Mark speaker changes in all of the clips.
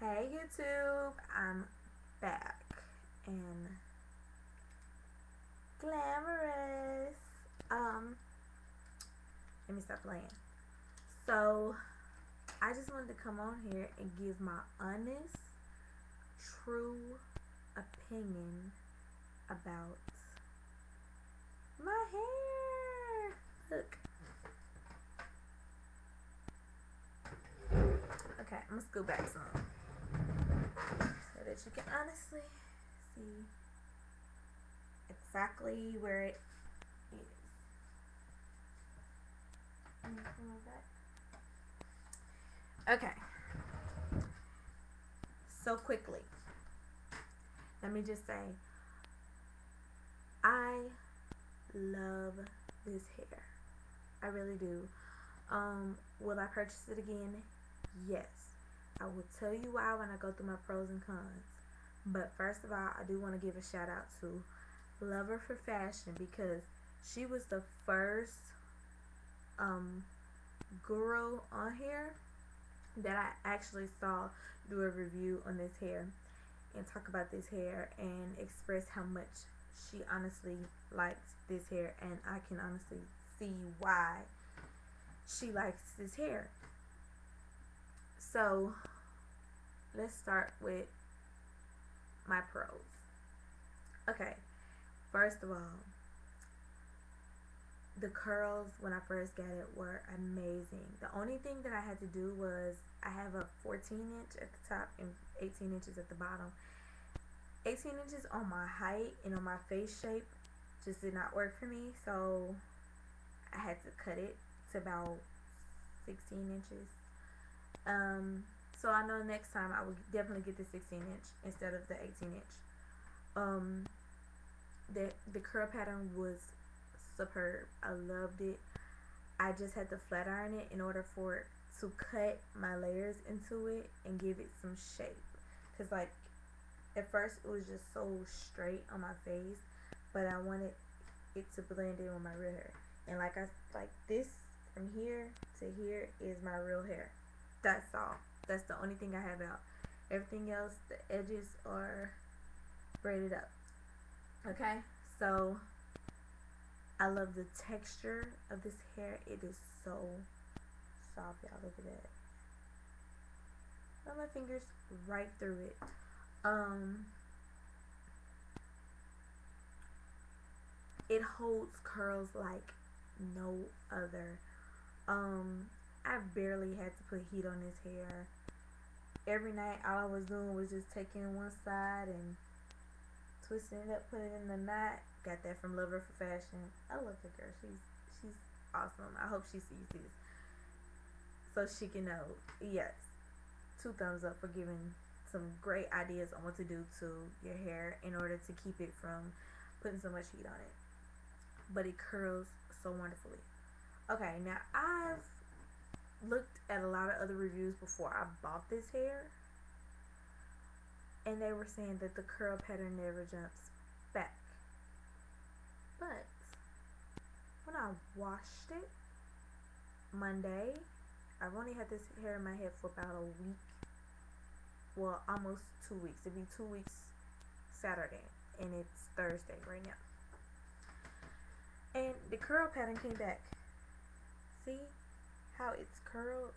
Speaker 1: Hey YouTube, I'm back and glamorous. Let me stop playing. So I just wanted to come on here and give my honest, true opinion about my hair. Look. Okay, I'm gonna scoot back some so that you can honestly see exactly where it is. Okay, so quickly, let me just say, I love this hair. I really do. Will I purchase it again? Yes. I will tell you why when I go through my pros and cons. But first of all, I do want to give a shout out to Lover for Fashion because she was the first guru on here that I actually saw do a review on this hair and talk about this hair and express how much she honestly likes this hair, and I can honestly see why she likes this hair. So let's start with my pros. Okay, first of all, the curls when I first got it were amazing. The only thing that I had to do was I have a 14 inch at the top and 18 inches at the bottom. 18 inches on my height and on my face shape just did not work for me, so I had to cut it to about 16 inches. So I know next time I would definitely get the 16 inch instead of the 18 inch. The curl pattern was superb. I loved it. I just had to flat iron it in order for it to cut my layers into it and give it some shape. Cause like at first it was just so straight on my face, but I wanted it to blend in with my real hair. And like this from here to here is my real hair. That's all. That's the only thing I have out. Everything else, the edges are braided up. Okay, so I love the texture of this hair. It is so soft, y'all. Look at that. Run my fingers right through it. It holds curls like no other. I barely had to put heat on this hair. Every night, all I was doing was just taking one side and twisting it up, putting it in the knot. Got that from Lover for Fashion. I love the girl. She's awesome. I hope she sees this so she can know. Yes, 2 thumbs up for giving some great ideas on what to do to your hair in order to keep it from putting so much heat on it. But it curls so wonderfully. Okay, now I've looked at a lot of other reviews before I bought this hair, and they were saying that the curl pattern never jumps back. But when I washed it Monday, I've only had this hair in my head for about a week. Well, almost 2 weeks. It'll be 2 weeks Saturday, and it's Thursday right now. And the curl pattern came back. See how it's curled?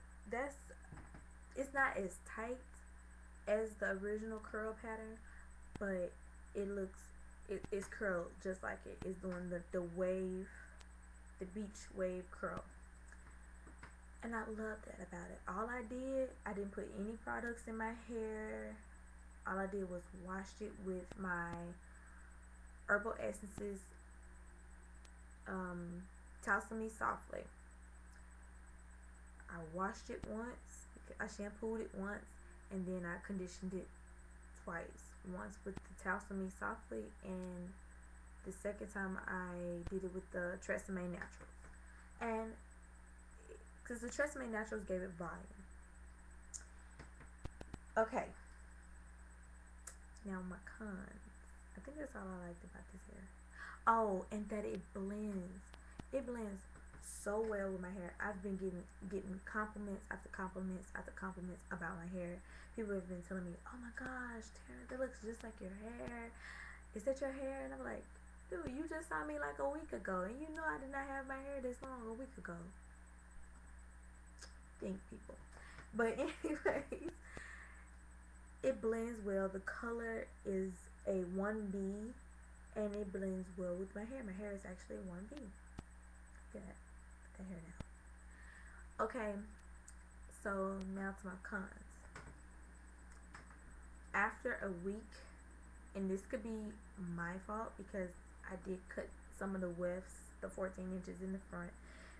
Speaker 1: It's not as tight as the original curl pattern, but it's curled just like it is doing the wave, the beach wave curl. And I love that about it. I didn't put any products in my hair. All I did was washed it with my Herbal Essences Tousle Me Softly. I washed it once, I shampooed it once, and then I conditioned it twice. Once with the Tousle Me Softly, and the second time I did it with the Tresemme Naturals. And because the Tresemme Naturals gave it volume. Okay. Now my cons. I think that's all I liked about this hair. Oh, and that it blends. It blends so well with my hair. I've been getting compliments after compliments after compliments about my hair. People have been telling me, "Oh my gosh, Tara, that looks just like your hair. Is that your hair?" And I'm like, "Dude, you just saw me like a week ago, and you know I did not have my hair this long a week ago." Think people. But anyways, it blends well. The color is a 1B, and it blends well with my hair. My hair is actually 1B. Look at that. Put that hair down. Okay, so now to my cons. After a week, and this could be my fault because I did cut some of the wefts, the 14 inches in the front,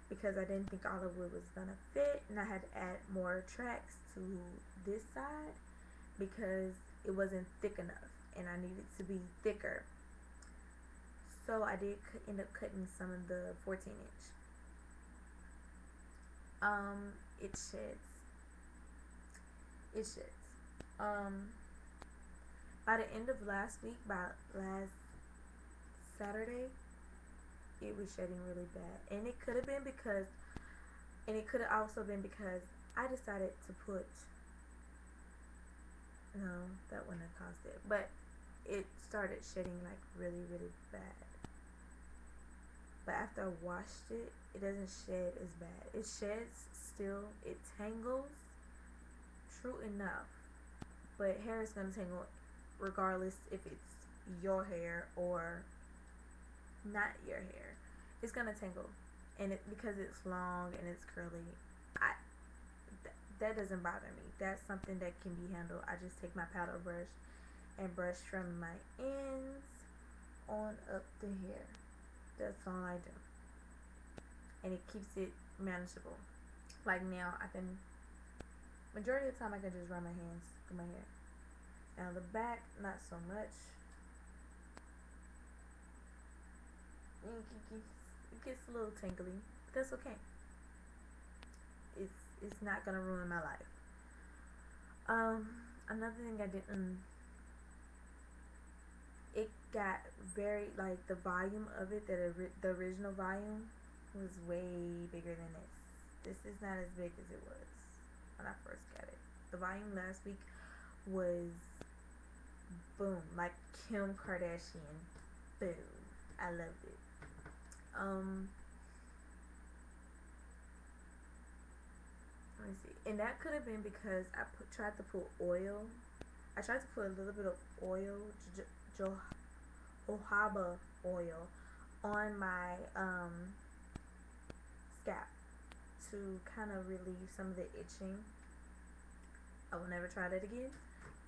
Speaker 1: because I didn't think all of it was gonna fit, and I had to add more tracks to this side because it wasn't thick enough, and I needed to be thicker. So I did end up cutting some of the 14 inch. It sheds. It sheds. By the end of last week, by last Saturday, it was shedding really bad, and it could have been because, and it could have also been because I decided to put. No, that wouldn't have caused it, but it started shedding like really, really bad. But after I washed it, it doesn't shed as bad. It sheds still. It tangles. True enough, but hair is gonna tangle regardless if it's your hair or not your hair. It's gonna tangle, and it because it's long and it's curly. I that doesn't bother me. That's something that can be handled. I just take my powder brush and brush from my ends on up the hair. That's all I do, and it keeps it manageable. Like now, I can majority of the time I can just run my hands through my hair. Now the back, not so much. It gets a little tingly, but that's okay. It's not gonna ruin my life. Another thing I didn't. It got very like the volume of it. The original volume was way bigger than this. This is not as big as it was when I first got it. The volume last week was boom, like Kim Kardashian. Boom. I loved it. Let me see. And that could have been because I tried to put oil. I tried to put a little bit of oil, jojoba oil, on my scalp to kind of relieve some of the itching. I will never try that again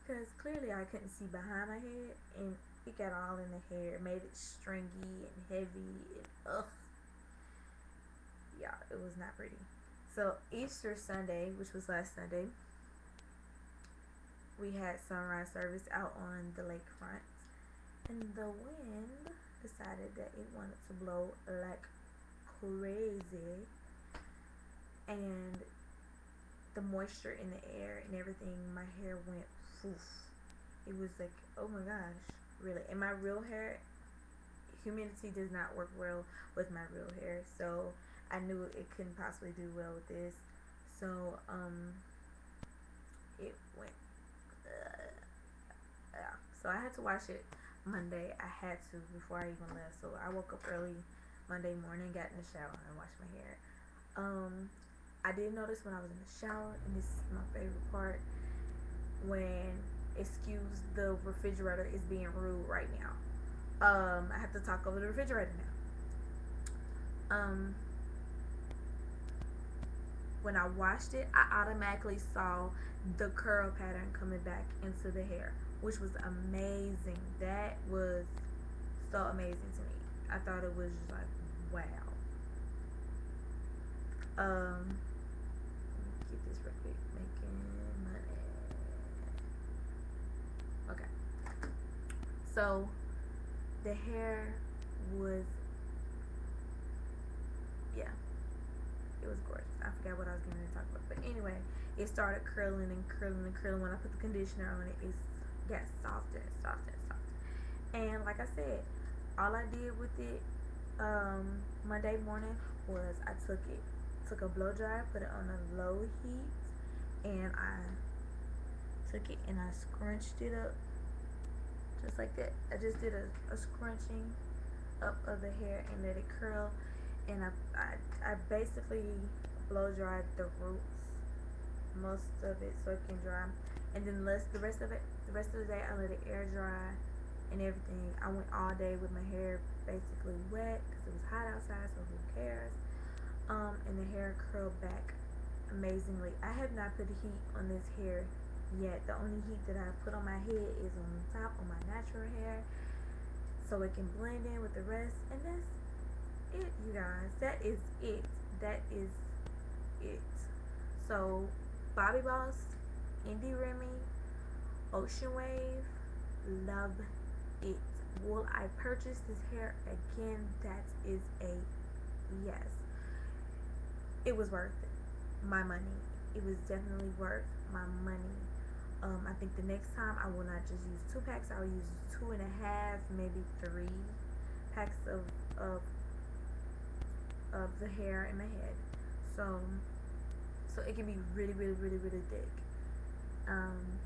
Speaker 1: because clearly I couldn't see behind my head, and it got all in the hair. It made it stringy and heavy and ugh. Yeah, it was not pretty. So Easter Sunday, which was last Sunday, we had sunrise service out on the lakefront, and the wind decided that it wanted to blow like crazy, and the moisture in the air and everything, my hair went poof. It was like, oh my gosh, really. And my real hair, humidity does not work well with my real hair, so I knew it couldn't possibly do well with this. So it went yeah. So I had to wash it Monday. I had to before I even left. So I woke up early Monday morning, got in the shower, and washed my hair. I did notice when I was in the shower, and this is my favorite part, when excuse the refrigerator is being rude right now. I have to talk over the refrigerator now. When I washed it, I automatically saw the curl pattern coming back into the hair, which was amazing. That was so amazing to me. I thought it was just like, wow. Let me get this real quick. Making money. Okay. So the hair was, yeah, it was gorgeous. I forgot what I was going to talk about, but anyway, it started curling and curling and curling. When I put the conditioner on it, it got softer and softer and softer. And like I said, all I did with it, Monday morning was I took a blow dryer, put it on a low heat, and I took it and I scrunched it up just like that. I just did a scrunching up of the hair and let it curl, and I basically blow dried the roots, most of it, so it can dry, and then the rest of the day I let it air dry and everything. I went all day with my hair basically wet because it was hot outside, so who cares? And the hair curled back amazingly. I have not put heat on this hair yet. The only heat that I put on my head is on the top on my natural hair, so it can blend in with the rest. And that's it, you guys. That is it. That is it. So, Bobbi Boss, Indi Remi, Ocean Wave, love it. Will I purchase this hair again? That is a yes. It was worth my money. It was definitely worth my money. I think the next time I will not just use 2 packs. I will use 2.5, maybe 3 packs of the hair in my head. So it can be really, really, really, really thick. And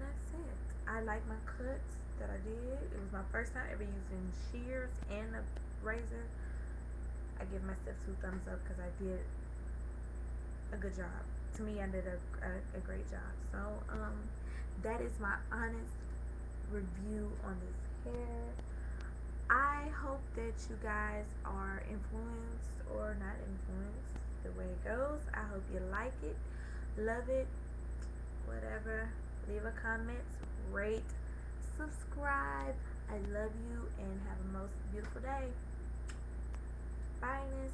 Speaker 1: that's it. I like my cuts that I did. It was my first time ever using shears and a razor. I give myself 2 thumbs up because I did a good job. To me, I did a great job. So that is my honest review on this hair. I hope that you guys are influenced or not influenced the way it goes. I hope you like it, love it, whatever. Leave a comment, rate, subscribe. I love you and have a most beautiful day. Bye, Miss.